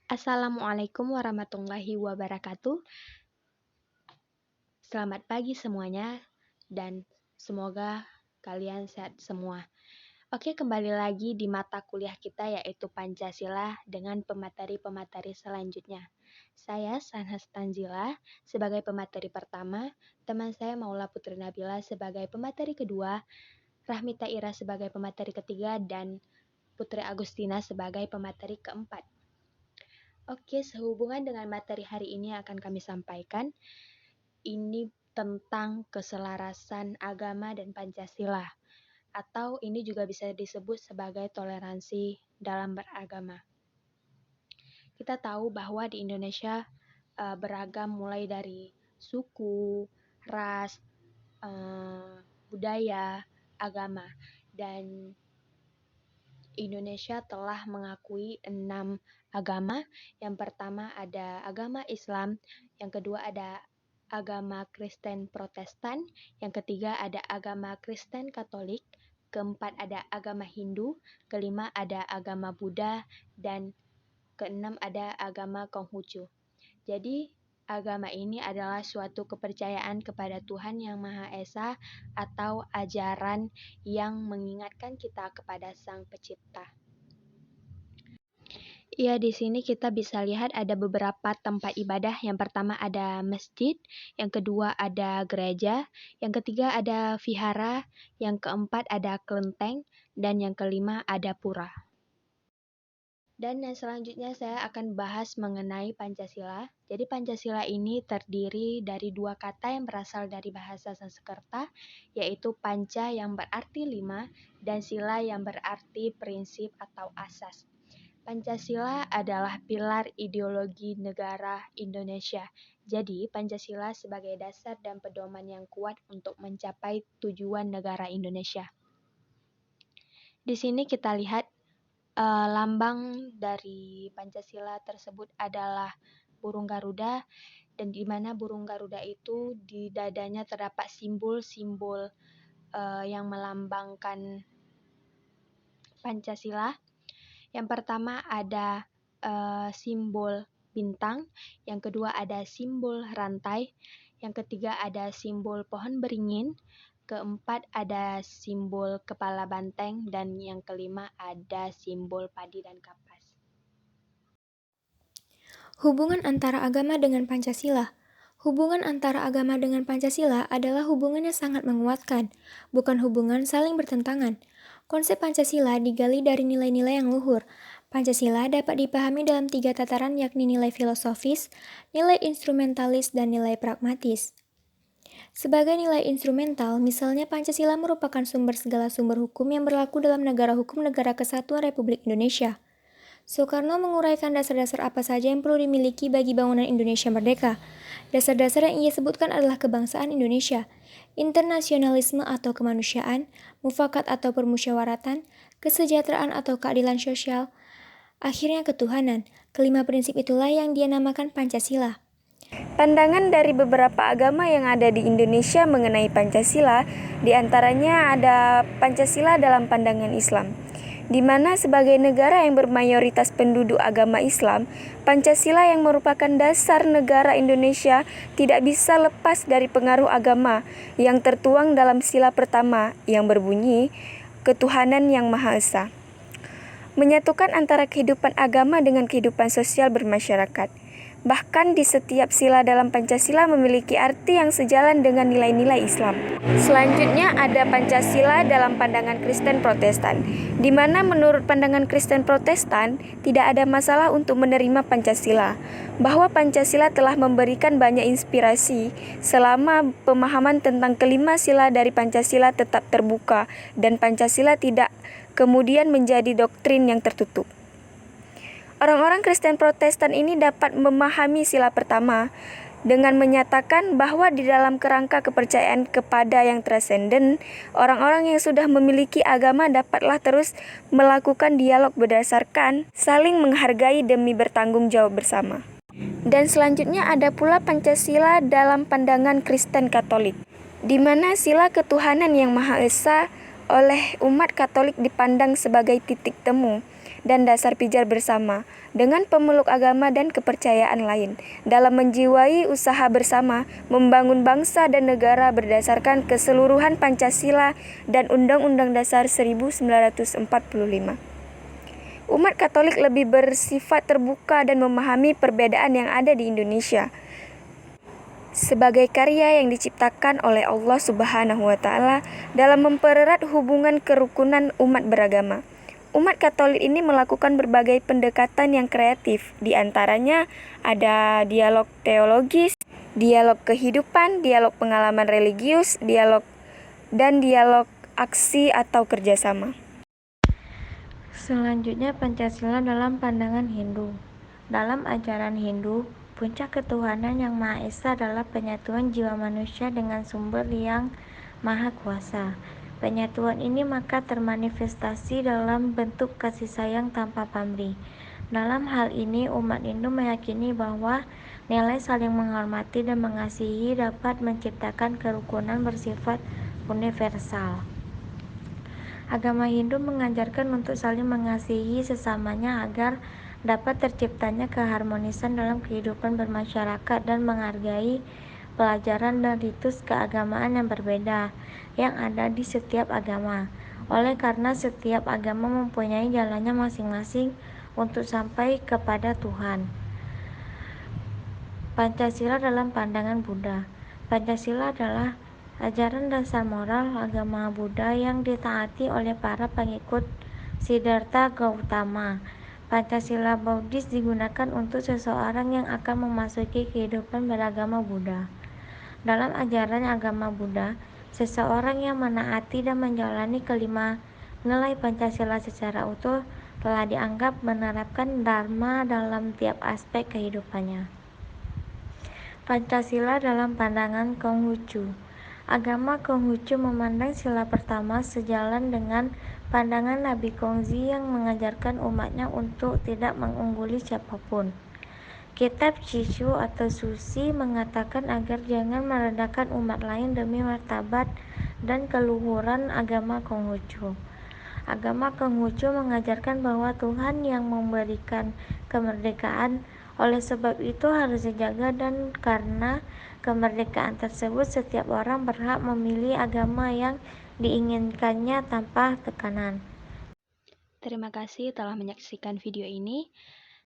Assalamualaikum warahmatullahi wabarakatuh. Selamat pagi semuanya dan semoga kalian sehat semua. Oke, kembali lagi di mata kuliah kita yaitu Pancasila dengan pemateri-pemateri selanjutnya. Saya Sanhas Tanzila sebagai pemateri pertama, teman saya Maula Putri Nabila sebagai pemateri kedua, Rahmita Ira sebagai pemateri ketiga, dan Putri Agustina sebagai pemateri keempat. Oke, sehubungan dengan materi hari ini akan kami sampaikan, ini tentang keselarasan agama dan Pancasila, atau ini juga bisa disebut sebagai toleransi dalam beragama. Kita tahu bahwa di Indonesia beragam mulai dari suku, ras, budaya, agama, dan Indonesia telah mengakui 6 agama. Yang pertama ada agama Islam, yang kedua ada agama Kristen Protestan, yang ketiga ada agama Kristen Katolik, keempat ada agama Hindu, kelima ada agama Buddha, dan keenam ada agama Konghucu. Jadi, agama ini adalah suatu kepercayaan kepada Tuhan Yang Maha Esa atau ajaran yang mengingatkan kita kepada Sang Pencipta. Ya, di sini kita bisa lihat ada beberapa tempat ibadah. Yang pertama ada masjid, yang kedua ada gereja, yang ketiga ada vihara, yang keempat ada kelenteng, dan yang kelima ada pura. Dan yang selanjutnya saya akan bahas mengenai Pancasila. Jadi Pancasila ini terdiri dari dua kata yang berasal dari bahasa Sanskerta, yaitu panca yang berarti 5 dan sila yang berarti prinsip atau asas. Pancasila adalah pilar ideologi negara Indonesia. Jadi, Pancasila sebagai dasar dan pedoman yang kuat untuk mencapai tujuan negara Indonesia. Di sini kita lihat lambang dari Pancasila tersebut adalah burung Garuda, dan di mana burung Garuda itu di dadanya terdapat simbol-simbol yang melambangkan Pancasila. Yang pertama ada simbol bintang, yang kedua ada simbol rantai, yang ketiga ada simbol pohon beringin, keempat ada simbol kepala banteng, dan yang kelima ada simbol padi dan kapas. Hubungan antara agama dengan Pancasila. Hubungan antara agama dengan Pancasila adalah hubungan yang sangat menguatkan, bukan hubungan saling bertentangan. Konsep Pancasila digali dari nilai-nilai yang luhur. Pancasila dapat dipahami dalam 3 tataran, yakni nilai filosofis, nilai instrumentalis, dan nilai pragmatis. Sebagai nilai instrumental, misalnya Pancasila merupakan sumber segala sumber hukum yang berlaku dalam negara hukum Negara Kesatuan Republik Indonesia. Soekarno menguraikan dasar-dasar apa saja yang perlu dimiliki bagi bangunan Indonesia merdeka. Dasar-dasar yang ia sebutkan adalah kebangsaan Indonesia, internasionalisme atau kemanusiaan, mufakat atau permusyawaratan, kesejahteraan atau keadilan sosial, akhirnya ketuhanan. Kelima prinsip itulah yang dia namakan Pancasila. Pandangan dari beberapa agama yang ada di Indonesia mengenai Pancasila, diantaranya ada Pancasila dalam pandangan Islam, di mana sebagai negara yang bermayoritas penduduk agama Islam, Pancasila yang merupakan dasar negara Indonesia tidak bisa lepas dari pengaruh agama yang tertuang dalam sila pertama yang berbunyi, Ketuhanan Yang Maha Esa. Menyatukan antara kehidupan agama dengan kehidupan sosial bermasyarakat. Bahkan di setiap sila dalam Pancasila memiliki arti yang sejalan dengan nilai-nilai Islam. Selanjutnya ada Pancasila dalam pandangan Kristen Protestan, di mana menurut pandangan Kristen Protestan tidak ada masalah untuk menerima Pancasila, bahwa Pancasila telah memberikan banyak inspirasi selama pemahaman tentang kelima sila dari Pancasila tetap terbuka dan Pancasila tidak kemudian menjadi doktrin yang tertutup. Orang-orang Kristen Protestan ini dapat memahami sila pertama dengan menyatakan bahwa di dalam kerangka kepercayaan kepada yang transenden, orang-orang yang sudah memiliki agama dapatlah terus melakukan dialog berdasarkan saling menghargai demi bertanggung jawab bersama. Dan selanjutnya ada pula Pancasila dalam pandangan Kristen Katolik, di mana sila ketuhanan yang Maha Esa oleh umat Katolik dipandang sebagai titik temu dan dasar pijar bersama dengan pemeluk agama dan kepercayaan lain dalam menjiwai usaha bersama membangun bangsa dan negara berdasarkan keseluruhan Pancasila dan Undang-Undang Dasar 1945. Umat Katolik lebih bersifat terbuka dan memahami perbedaan yang ada di Indonesia sebagai karya yang diciptakan oleh Allah Subhanahu wa Ta'ala dalam mempererat hubungan kerukunan umat beragama. Umat Katolik ini melakukan berbagai pendekatan yang kreatif, di antaranya ada dialog teologis, dialog kehidupan, dialog pengalaman religius, dialog aksi atau kerjasama. Selanjutnya, Pancasila dalam pandangan Hindu. Dalam ajaran Hindu, puncak ketuhanan yang Maha Esa adalah penyatuan jiwa manusia dengan sumber yang Maha Kuasa. Penyatuan ini maka termanifestasi dalam bentuk kasih sayang tanpa pamrih. Dalam hal ini, umat Hindu meyakini bahwa nilai saling menghormati dan mengasihi dapat menciptakan kerukunan bersifat universal. Agama Hindu mengajarkan untuk saling mengasihi sesamanya agar dapat terciptanya keharmonisan dalam kehidupan bermasyarakat dan menghargai pelajaran dan ritus keagamaan yang berbeda yang ada di setiap agama. Oleh karena setiap agama mempunyai jalannya masing-masing untuk sampai kepada Tuhan. Pancasila dalam pandangan Buddha. Pancasila adalah ajaran dasar moral agama Buddha yang ditaati oleh para pengikut Siddhartha Gautama. Pancasila Buddhis digunakan untuk seseorang yang akan memasuki kehidupan beragama Buddha. Dalam ajaran agama Buddha, seseorang yang menaati dan menjalani kelima nilai Pancasila secara utuh telah dianggap menerapkan Dharma dalam tiap aspek kehidupannya. Pancasila dalam pandangan Konghucu. Agama Konghucu memandang sila pertama sejalan dengan pandangan Nabi Kongzi yang mengajarkan umatnya untuk tidak mengungguli siapapun. Kitab Shishu atau Suci mengatakan agar jangan merendahkan umat lain demi martabat dan keluhuran agama Konghucu. Agama Konghucu mengajarkan bahwa Tuhan yang memberikan kemerdekaan, oleh sebab itu harus dijaga, dan karena kemerdekaan tersebut setiap orang berhak memilih agama yang diinginkannya tanpa tekanan. Terima kasih telah menyaksikan video ini.